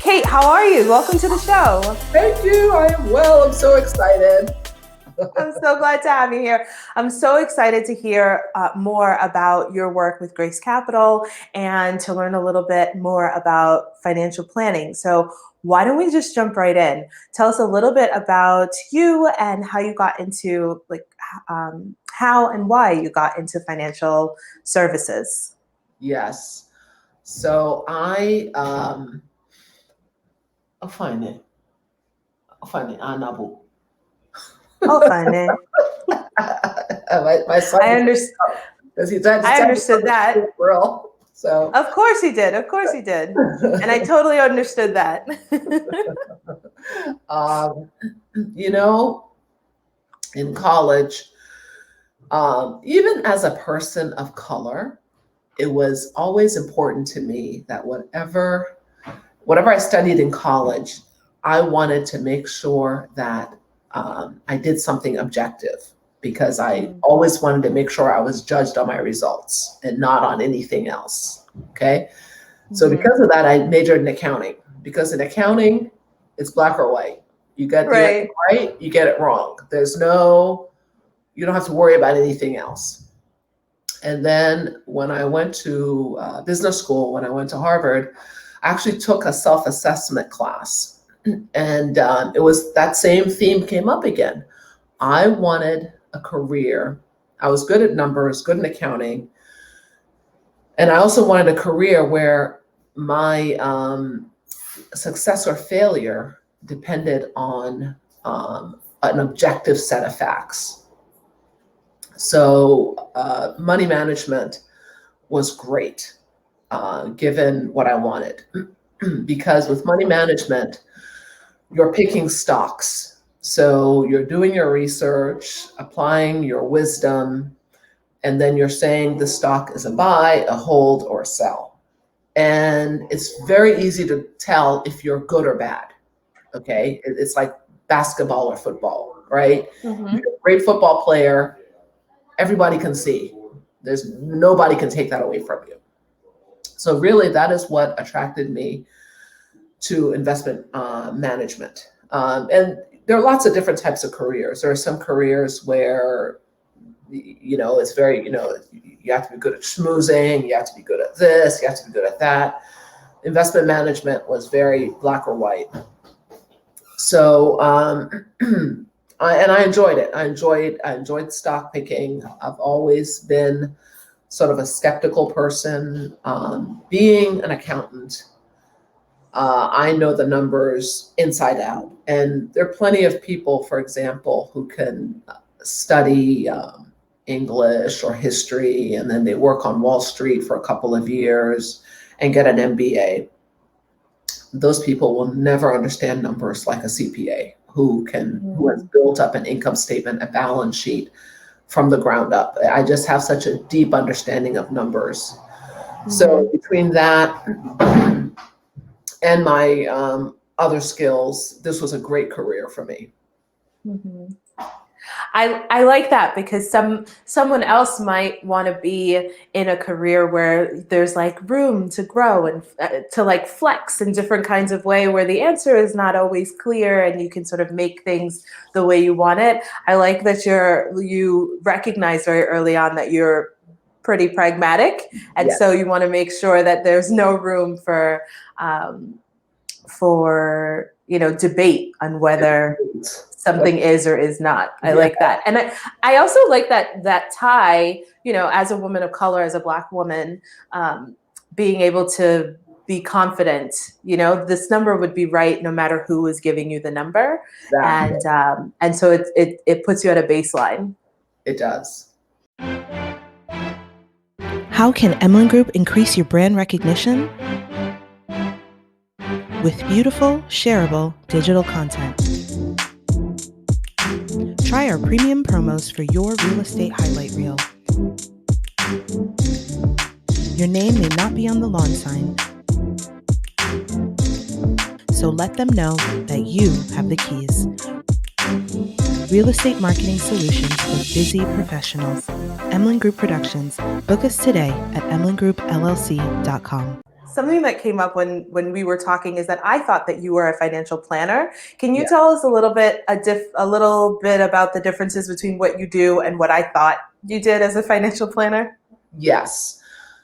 Cate, how are you? Welcome to the show. Thank you. I am well. I'm so excited. I'm so glad to have you here. I'm so excited to hear more about your work with Grace Capital and to learn a little bit more about financial planning. So why don't we just jump right in? Tell us a little bit about you and how you got into, how and why you got into financial services. Yes. So I'll find it. Anabu. I'll find it. my son. I understand. I understood that. Real. So. Of course he did. Of course he did. And I totally understood that. In college, even as a person of color, it was always important to me that whatever I studied in college, I wanted to make sure that I did something objective, because I always wanted to make sure I was judged on my results and not on anything else. Okay. So because of that, I majored in accounting, because in accounting, it's black or white. You get it right, you get it wrong. You don't have to worry about anything else. And then when I went to business school, when I went to Harvard, I actually took a self-assessment class. And it was that same theme came up again. I wanted a career. I was good at numbers, good in accounting. And I also wanted a career where my success or failure depended on an objective set of facts. So money management was great, given what I wanted. Because with money management, you're picking stocks. So you're doing your research, applying your wisdom, and then you're saying the stock is a buy, a hold, or a sell. And it's very easy to tell if you're good or bad. Okay. It's like basketball or football, right? You're a great football player. Everybody can see. Nobody can take that away from you. So really, that is what attracted me to investment management. And there are lots of different types of careers. There are some careers where, it's very, you have to be good at schmoozing, you have to be good at this, you have to be good at that. Investment management was very black or white. So, and I enjoyed it. I enjoyed stock picking. I've always been sort of a skeptical person. Being an accountant, I know the numbers inside out. And there are plenty of people, for example, who can study English or history, and then they work on Wall Street for a couple of years and get an MBA. Those people will never understand numbers like a CPA who has built up an income statement, a balance sheet from the ground up. I just have such a deep understanding of numbers. So between that and my other skills, this was a great career for me. I like that, because someone else might want to be in a career where there's room to grow and to flex in different kinds of way, where the answer is not always clear and you can sort of make things the way you want it. I like that you recognize very early on that you're pretty pragmatic, and so you want to make sure that there's no room for debate on whether something is or is not. I like that. And I also like that tie, as a woman of color, as a Black woman, being able to be confident, this number would be right no matter who was giving you the number. Exactly. And so it puts you at a baseline. It does. How can Emlyn Group increase your brand recognition? With beautiful, shareable digital content. Try our premium promos for your real estate highlight reel. Your name may not be on the lawn sign, so let them know that you have the keys. Real estate marketing solutions for busy professionals. Emlyn Group Productions. Book us today at emlyngroupllc.com. something that came up when we were talking is that I thought that you were a financial planner. Can you Yeah. tell us a little bit about the differences between what you do and what I thought you did as a financial planner? Yes.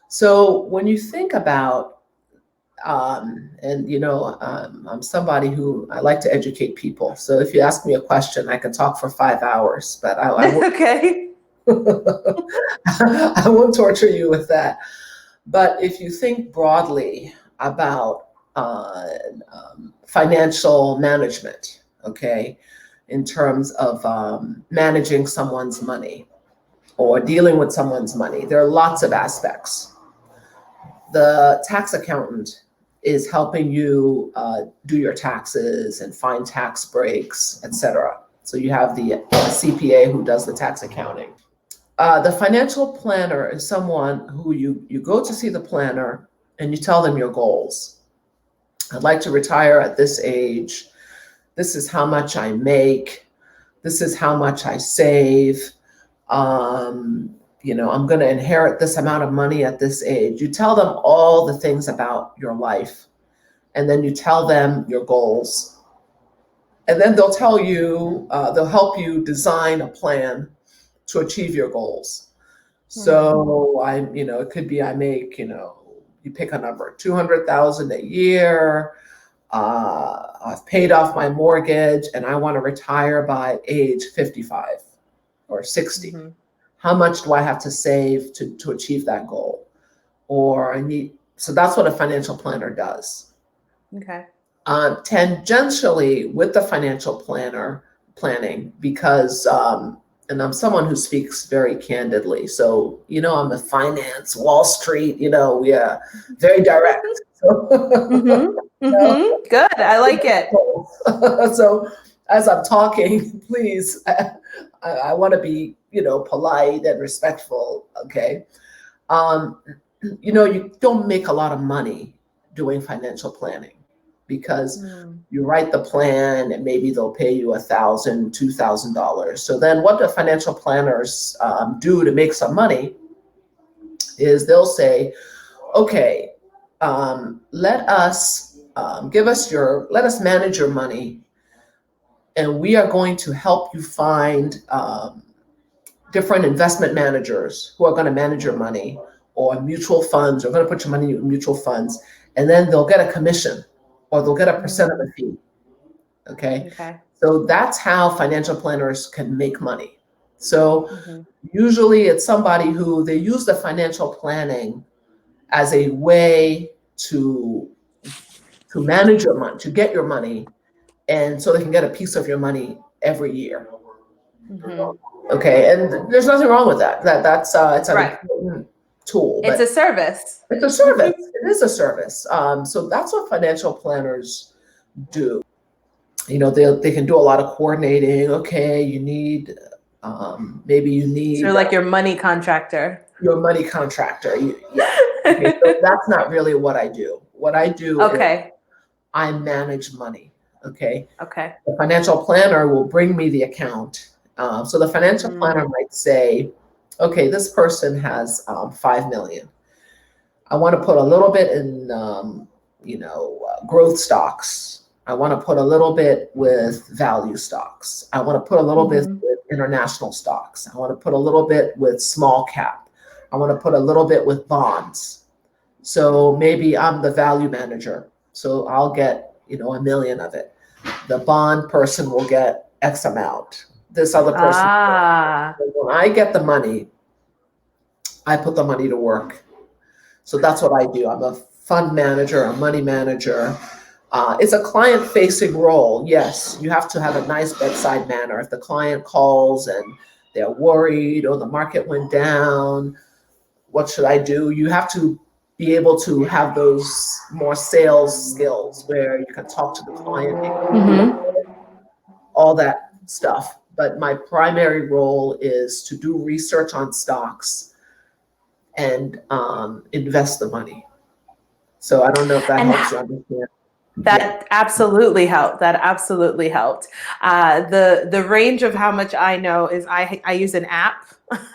So when you think about, I'm somebody who I like to educate people. So if you ask me a question, I can talk for 5 hours, but I won't, Okay. I won't torture you with that. But if you think broadly about financial management, okay, in terms of managing someone's money or dealing with someone's money, there are lots of aspects. The tax accountant is helping you do your taxes and find tax breaks, etc. So you have the CPA who does the tax accounting. The financial planner is someone who you go to see the planner and you tell them your goals. I'd like to retire at this age. This is how much I make. This is how much I save. I'm going to inherit this amount of money at this age. You tell them all the things about your life, and then you tell them your goals. And then they'll tell you, they'll help you design a plan to achieve your goals. So it could be I make, you pick a number, 200,000 a year. I've paid off my mortgage and I want to retire by age 55 or 60. Mm-hmm. How much do I have to save to achieve that goal? So that's what a financial planner does. Okay. Tangentially with the financial planning, because, and I'm someone who speaks very candidly. So, I'm a finance, Wall Street, we are very direct. Mm-hmm. Mm-hmm. Good. I like it. So as I'm talking, please, I want to be, polite and respectful. Okay. You don't make a lot of money doing financial planning because you write the plan and maybe they'll pay you $1,000, $2,000. So then what the financial planners do to make some money is they'll say, okay, let us manage your money, and we are going to help you find different investment managers who are going to manage your money, or mutual funds, or going to put your money in mutual funds, and then they'll get a commission or they'll get a percent of the fee. Okay. So that's how financial planners can make money. So usually it's somebody who they use the financial planning as a way to manage your money, to get your money, and so they can get a piece of your money every year. Okay, and there's nothing wrong with that. It's an important tool. It's a service. It's a service. It is a service. So that's what financial planners do. They can do a lot of coordinating. Okay, you need maybe you need. So like your money contractor. Your money contractor. Yeah. Okay, so that's not really what I do. What I do is I manage money. Okay. The financial planner will bring me the account. So the financial planner might say, okay, this person has 5 million. I want to put a little bit in, growth stocks. I want to put a little bit with value stocks. I want to put a little bit with international stocks. I want to put a little bit with small cap. I want to put a little bit with bonds. So maybe I'm the value manager. So I'll get, $1 million of it. The bond person will get X amount. This other person. When I get the money, I put the money to work. So that's what I do. I'm a fund manager, a money manager. It's a client-facing role. Yes, you have to have a nice bedside manner. If the client calls and they're worried or the market went down, what should I do? You have to be able to have those more sales skills where you can talk to the client, all that stuff. But my primary role is to do research on stocks and invest the money. So I don't know if that helps you understand. That absolutely helped. That absolutely helped. The range of how much I know is I use an app.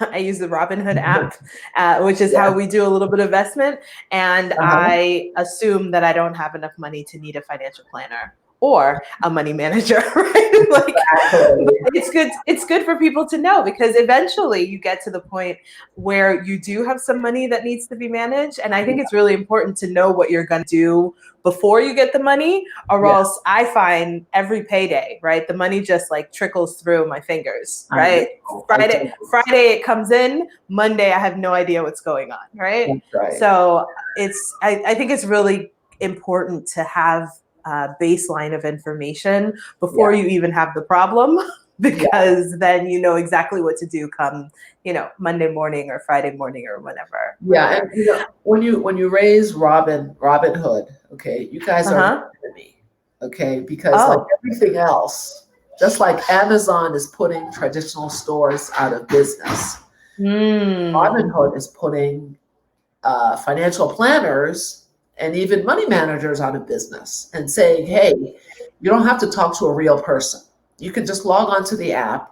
I use the Robinhood app, which is how Yeah. we do a little bit of investment. And Uh-huh. I assume that I don't have enough money to need a financial planner or a money manager, right? Like, but Exactly. it's good for people to know, because eventually you get to the point where you do have some money that needs to be managed. And I think it's really important to know what you're going to do before you get the money, or Yeah. else I find every payday, right, the money just like trickles through my fingers, I right? know. I Friday, do. Friday it comes in, Monday I have no idea what's going on, right? That's right. So I think it's really important to have a baseline of information before Yeah. you even have the problem, Yeah. because then you know exactly what to do come, Monday morning or Friday morning or whenever. Yeah. And when you raise Robin Hood, okay, you guys are the Uh-huh. enemy, okay, because like Oh. everything else, just like Amazon is putting traditional stores out of business, Mm. Robinhood is putting financial planners and even money managers out of business and saying, hey, you don't have to talk to a real person. You can just log onto the app.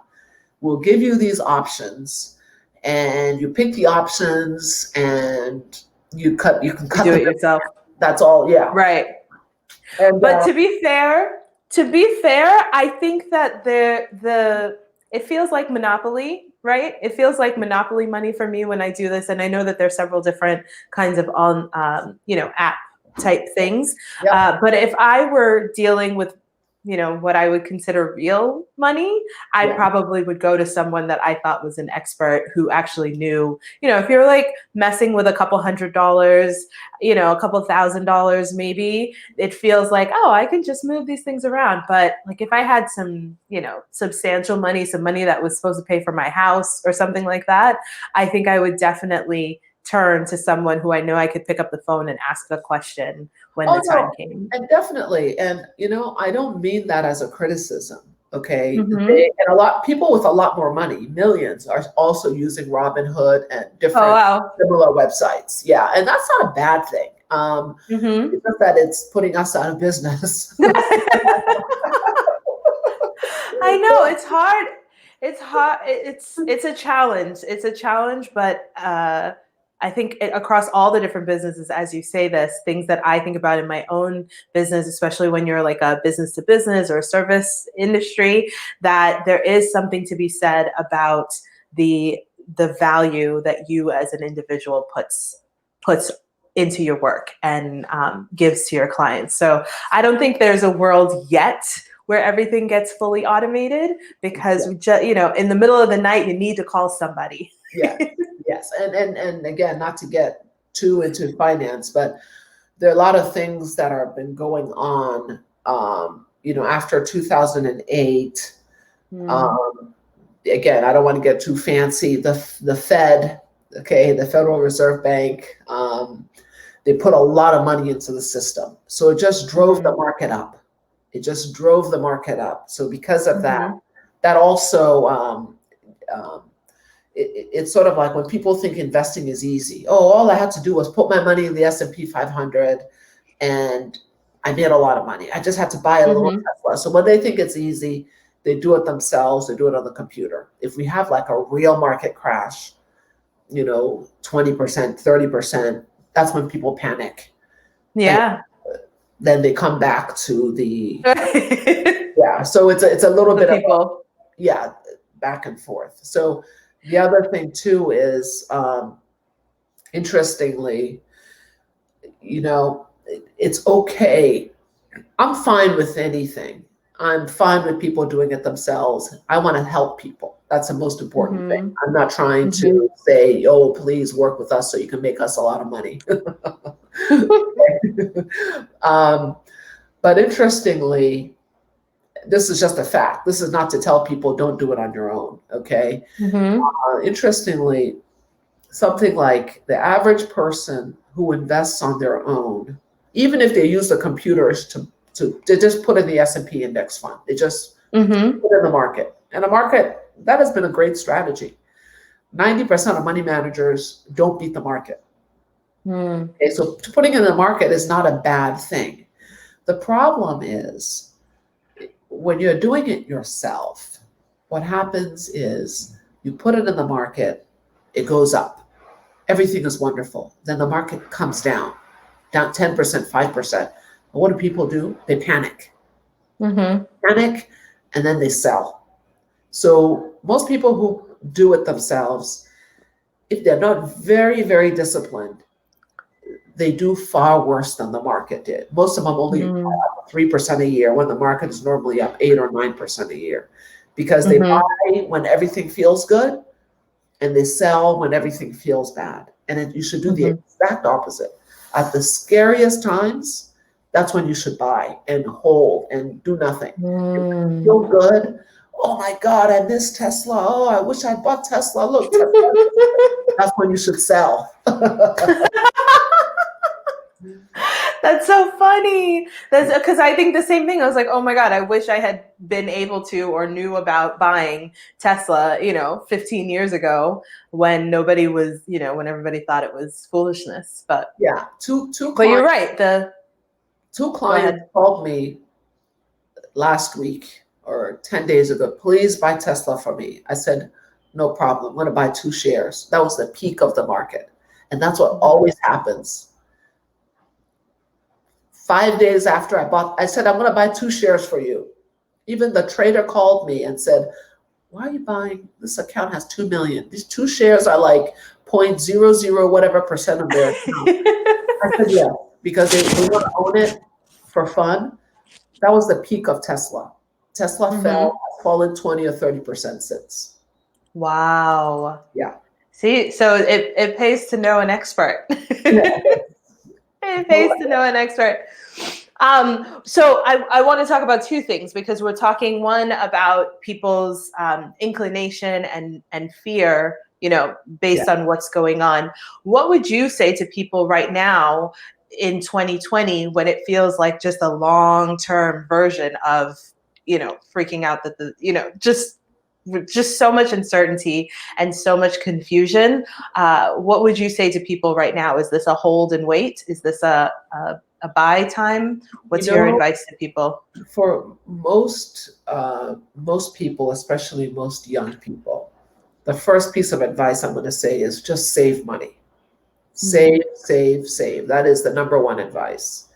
We'll give you these options, and you pick the options, and you can You cut do them. it yourself. That's all. Yeah. Right. And But to be fair, I think that it feels like monopoly, right? It feels like monopoly money for me when I do this, and I know that there's several different kinds of app type things. yeah, But if I were dealing with what I would consider real money, I yeah, probably would go to someone that I thought was an expert who actually knew. If you're like messing with a couple $100, a couple $1,000 maybe, it feels like, oh, I can just move these things around. But like if I had some, substantial money, some money that was supposed to pay for my house or something like that, I think I would definitely turn to someone who I know I could pick up the phone and ask a question when oh the time no, came. and definitely, and I don't mean that as a criticism. Okay, Mm-hmm. and a lot people with a lot more money, millions, are also using Robinhood and Oh, different wow. similar websites. Yeah, and that's not a bad thing. Mm-hmm. It's just that it's putting us out of business. I know it's hard. It's hard. It's a challenge. It's a challenge, but I think across all the different businesses, as you say this, things that I think about in my own business, especially when you're like a business to business or a service industry, that there is something to be said about the value that you as an individual puts into your work and gives to your clients. So I don't think there's a world yet where everything gets fully automated, because Yeah. we just, in the middle of the night, you need to call somebody. Yes, yes, and again, not to get too into finance, but there are a lot of things that have been going on. After 2008. Mm. Um, Again, I don't want to get too fancy. The Fed, okay, the Federal Reserve Bank, they put a lot of money into the system, so it just drove the Mhm. market up. It just drove the market up. So because of that, Mhm. that also um, it's sort of like when people think investing is easy. Oh, all I had to do was put my money in the S&P 500, and I made a lot of money. I just had to buy a little Mhm. Tesla. So when they think it's easy, they do it themselves. They do it on the computer. If we have like a real market crash, 20%, 30%, that's when people panic. And Yeah. then they come back to the, The yeah. So it's a little bit of a, people. yeah, back and forth. So the other thing too is, interestingly, it's okay. I'm fine with anything. I'm fine with people doing it themselves. I want to help people. That's the most important thing. Mhm. I'm not trying Mhm. to say, oh, please work with us so you can make us a lot of money. um, but interestingly, this is just a fact. This is not to tell people don't do it on your own. Okay. Mhm. Interestingly, something like the average person who invests on their own, even if they use the computers to just put in the S&P index fund, they just Mhm. put in the market. And the market, that has been a great strategy. 90% of money managers don't beat the market. Mm. Okay, so putting in the market is not a bad thing. The problem is when you're doing it yourself, what happens is you put it in the market, it goes up. Everything is wonderful. Then the market comes down 10%, 5%. And what do people do? They panic. Panic, and then they sell. So most people who do it themselves, if they're not very, very disciplined, they do far worse than the market did. Most of them only 3% a year when the market is normally up 8 or 9% a year, because they buy when everything feels good and they sell when everything feels bad. And then you should do the exact opposite. At the scariest times, that's when you should buy and hold and do nothing. You feel good. Oh my God, I miss Tesla. Oh, I wish I bought Tesla. Look, Tesla. That's when you should sell. That's so funny. That's because I think the same thing. I was like, oh my God, I wish I had been able to or knew about buying Tesla, 15 years ago when nobody was, when everybody thought it was foolishness. But yeah, but you're right. Two clients called me last week or 10 days ago, please buy Tesla for me. I said, no problem. I'm going to buy 2 shares. That was the peak of the market. And that's what always happens. 5 days after I said, I'm going to buy 2 shares for you. Even the trader called me and said, why are you buying? This account has 2 million. These 2 shares are like 0.00 whatever percent of their account. I said, yeah, because they want to own it for fun. That was the peak of Tesla. Tesla has fallen 20 or 30% since. Wow. Yeah. See, so it pays to know an expert. It pays to know an expert. So I want to talk about 2 things, because we're talking, one, about people's inclination and fear, based on what's going on. What would you say to people right now in 2020 when it feels like just a long-term version of, freaking out that just so much uncertainty and so much confusion? What would you say to people right now? Is this a hold and wait? Is this a buy time? What's your advice to people? For most people, especially most young people, the first piece of advice I'm going to say is just save money. Save, save, save. That is the number one advice.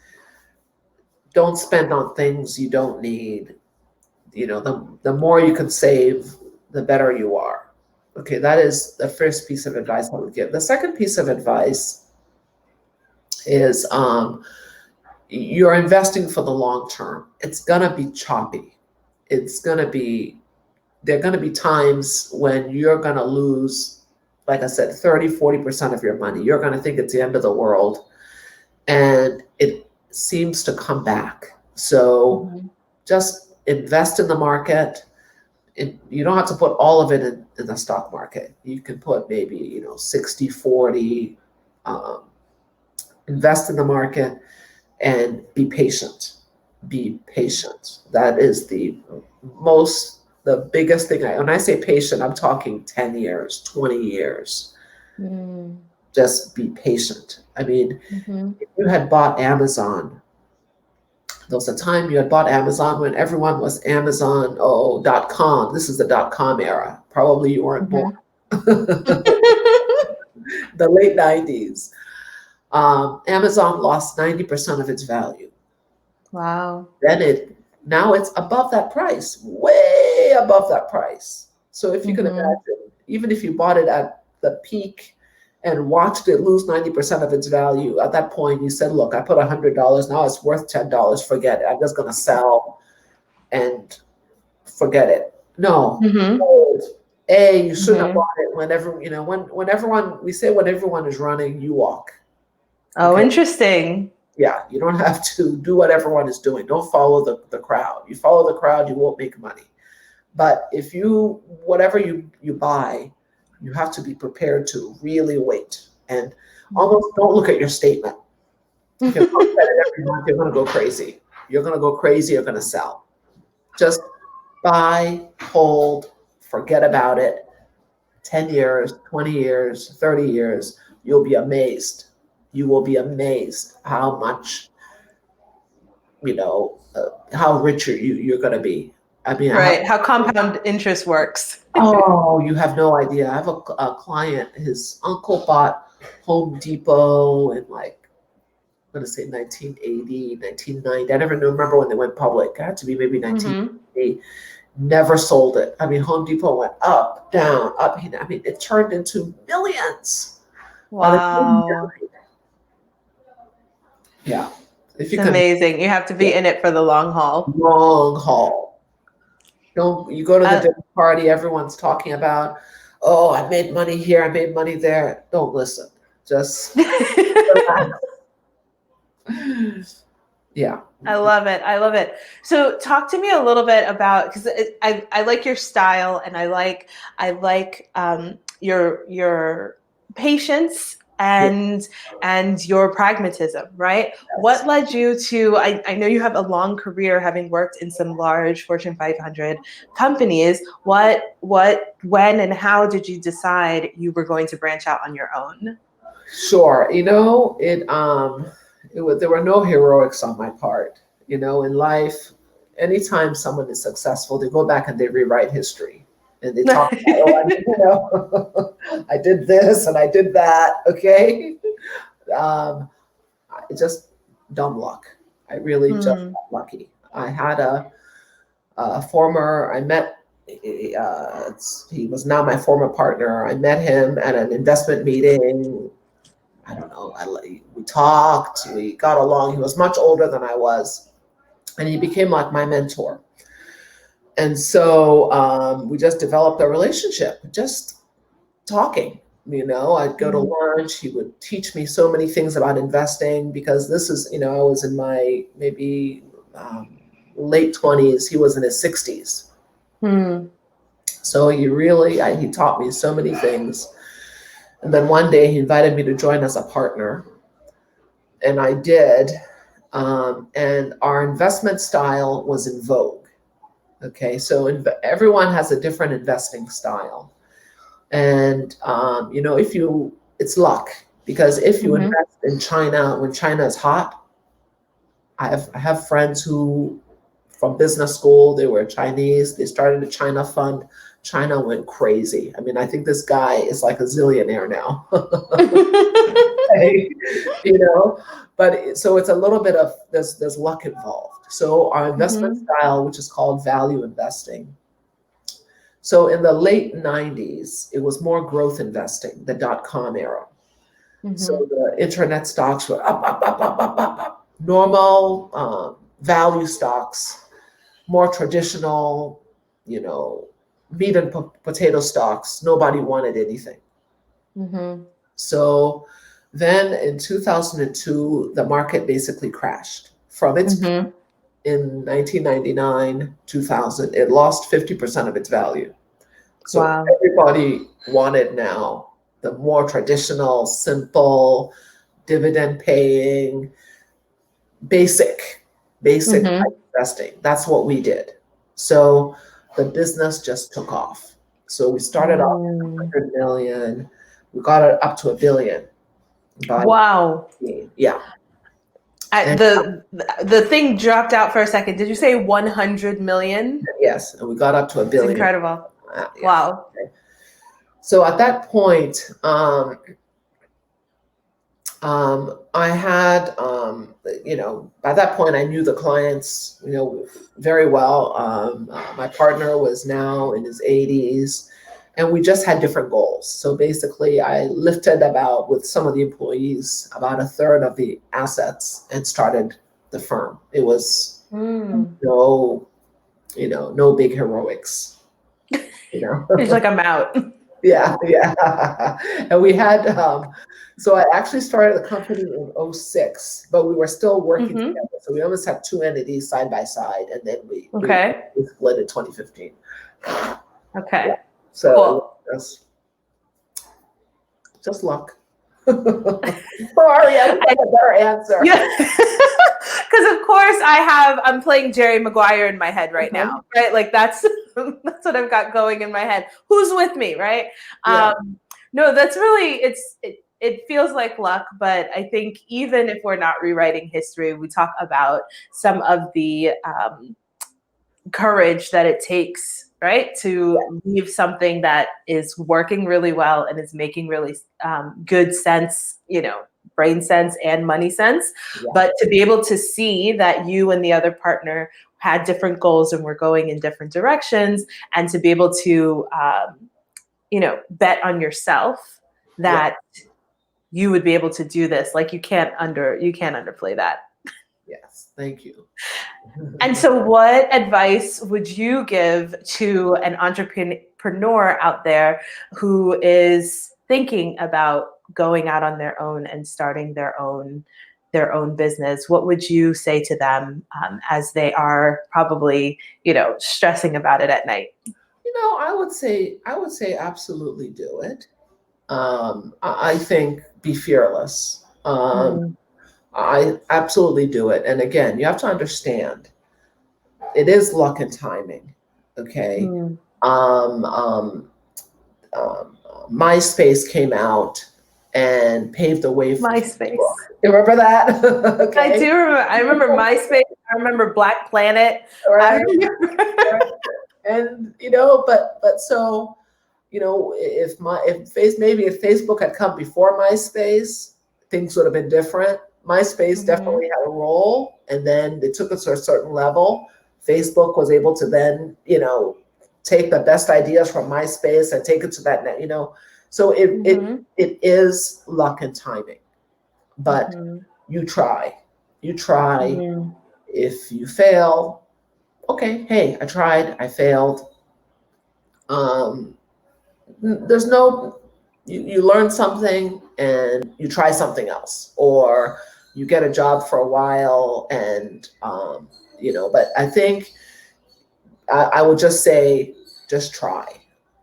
Don't spend on things you don't need. The more you can save, the better you are. Okay, that is the first piece of advice I would give. The second piece of advice is you're investing for the long term. It's gonna be choppy. There are gonna be times when you're gonna lose, like I said, 30, 40% of your money. You're gonna think it's the end of the world, and it seems to come back. So just invest in the market. You don't have to put all of it in the stock market. You can put maybe 60-40, invest in the market and be patient. Be patient. That is the biggest thing. When I say patient, I'm talking 10 years, 20 years. Just be patient. I mean, if you had bought Amazon, there was a time you had bought Amazon when everyone was Amazon.com. This is the .com era. Probably you weren't born. The late 90s. Amazon lost 90% of its value. Wow. Now it's above that price, way above that price. So if you can imagine, even if you bought it at the peak and watched it lose 90% of its value, at that point you said, look, I put $100, now it's worth $10, forget it. I'm just gonna sell and forget it. No. You shouldn't have bought it when everyone is running, you walk. Oh, okay. Interesting. Yeah, you don't have to do what everyone is doing. Don't follow the crowd. You follow the crowd, you won't make money. But if whatever you buy, you have to be prepared to really wait and almost don't look at your statement. If you look at it every month, you're going to go crazy. You're going to go crazy. You're going to sell. Just buy, hold, forget about it. 10 years, 20 years, 30 years, you'll be amazed. You will be amazed how much how rich you're going to be. I mean, right. How compound interest works. oh, you have no idea. I have a client, his uncle bought Home Depot in like, I'm going to say 1980, 1990. I never remember when they went public. It had to be maybe 1980. Never sold it. I mean, Home Depot went up, down, up. I mean, it turned into millions. Wow. Yeah. If you It's can, amazing. You have to be in it for the long haul. long haul. You go to the dinner party, everyone's talking about, oh, I made money here, I made money there. Don't listen. Just yeah. I love it. I love it. So talk to me a little bit about, because I like your style, and I like your patience and your pragmatism, right? Yes. What led you to, I know you have a long career having worked in some large Fortune 500 companies. When and how did you decide you were going to branch out on your own? Sure. There were no heroics on my part. In life, anytime someone is successful, they go back and they rewrite history. And they talk about, I did this and I did that. Okay. Just dumb luck. I really just got lucky. I had I met, he was now my former partner. I met him at an investment meeting. I don't know. We talked, we got along. He was much older than I was, and he became like my mentor. And so we just developed a relationship, just talking. I'd go to lunch. He would teach me so many things about investing, because this is, I was in my maybe late 20s. He was in his 60s. So he taught me so many things. And then one day he invited me to join as a partner, and I did. And our investment style was in vogue. Okay, so everyone has a different investing style. And, it's luck, because if you invest in China, when China is hot, I have friends who, from business school, they were Chinese, they started a China fund. China went crazy. I mean, I think this guy is like a zillionaire now. But so it's a little bit of, there's luck involved. So our investment style, which is called value investing. So in the late 90s, it was more growth investing, the .com era. So the internet stocks were up. Normal value stocks, more traditional, meat and potato stocks, nobody wanted anything. So then in 2002, the market basically crashed. From its peak in 1999, 2000, it lost 50% of its value. So everybody wanted now the more traditional, simple, dividend paying, basic investing. That's what we did. So the business just took off. So we started off at 100 million. We got it up to $1 billion. Wow. Yeah. The thing dropped out for a second. Did you say 100 million? Yes. And we got up to $1 billion. It's incredible. Wow. Okay. So at that point, I had, by that point, I knew the clients, very well. My partner was now in his 80s, and we just had different goals. So basically, I lifted with some of the employees, about a third of the assets and started the firm. It was no big heroics. It's like, I'm out. Yeah. And we had, so I actually started the company in 2006, but we were still working together. So we almost had two entities side by side, and then we split in 2015. Okay. Yeah. So cool. just luck. Sorry, I have a better answer. Because of course I'm playing Jerry Maguire in my head right now, right? Like that's what I've got going in my head. Who's with me, right? Yeah. No, that's really it feels like luck, but I think even if we're not rewriting history, we talk about some of the courage that it takes, right, to leave something that is working really well and is making really good sense, brain sense and money sense, but to be able to see that you and the other partner had different goals and were going in different directions, and to be able to, bet on yourself that you would be able to do this. Like you can't underplay that. Yes, thank you. And so what advice would you give to an entrepreneur out there who is thinking about going out on their own and starting their own business? What would you say to them as they are probably, stressing about it at night? I would say absolutely do it. I think be fearless. I absolutely do it. And again, you have to understand, it is luck and timing. Okay. MySpace came out and paved the way for MySpace. Facebook. You remember that? Okay. I do remember. I remember MySpace. I remember Black Planet. Right. And but so, if Facebook had come before MySpace, things would have been different. MySpace definitely had a role, and then it took us to a certain level. Facebook was able to then, take the best ideas from MySpace and take it to that net, So it is luck and timing, but you try. If you fail, okay, hey, I tried, I failed. There's no, you learn something and you try something else, or you get a job for a while and, but I think I would just say, just try.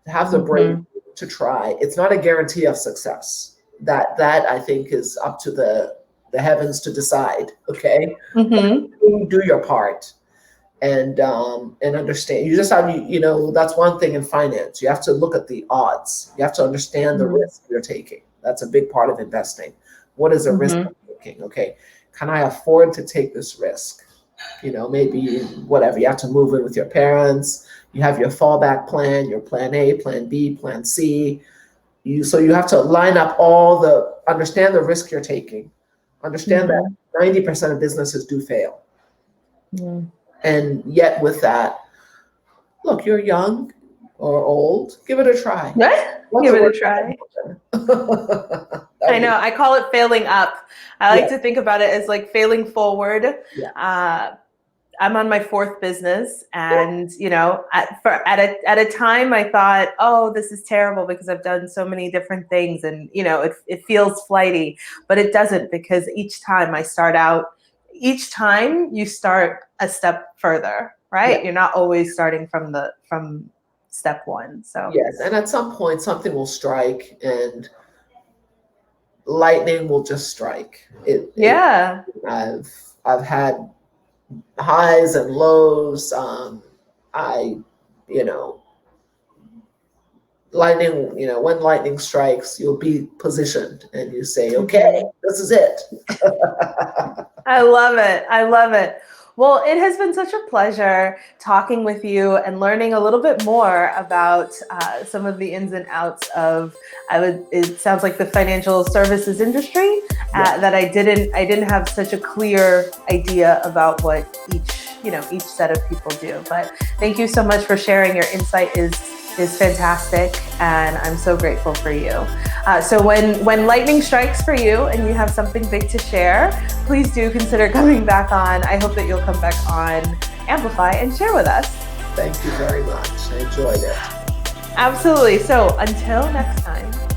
Have the brain to try. It's not a guarantee of success. That I think is up to the heavens to decide. Okay, do your part, and understand. You just have that's one thing in finance. You have to look at the odds. You have to understand the risk you're taking. That's a big part of investing. What is the risk I'm taking? Okay, can I afford to take this risk? Maybe whatever. You have to move in with your parents. You have your fallback plan, your plan A, plan B, plan C. So you have to line up understand the risk you're taking. Understand that 90% of businesses do fail. And yet with that, look, you're young or old, give it a try. Give it a try. I know, I call it failing up. I like to think about it as like failing forward. I'm on my fourth business, and at a time I thought, oh, this is terrible because I've done so many different things, and it feels flighty, but it doesn't, because each time you start a step further, right? You're not always starting from step one. So yes, and at some point something will strike, and lightning will just strike. I've had highs and lows. Lightning, when lightning strikes, you'll be positioned and you say, okay, this is it. I love it. Well, it has been such a pleasure talking with you and learning a little bit more about some of the ins and outs of, it sounds like the financial services industry, that I didn't have such a clear idea about what each set of people do. But thank you so much for sharing. Your insight is fantastic, and I'm so grateful for you. So when lightning strikes for you and you have something big to share, please do consider coming back on. I hope that you'll come back on Amplify and share with us. Thank you very much. I enjoyed it. Absolutely. So until next time.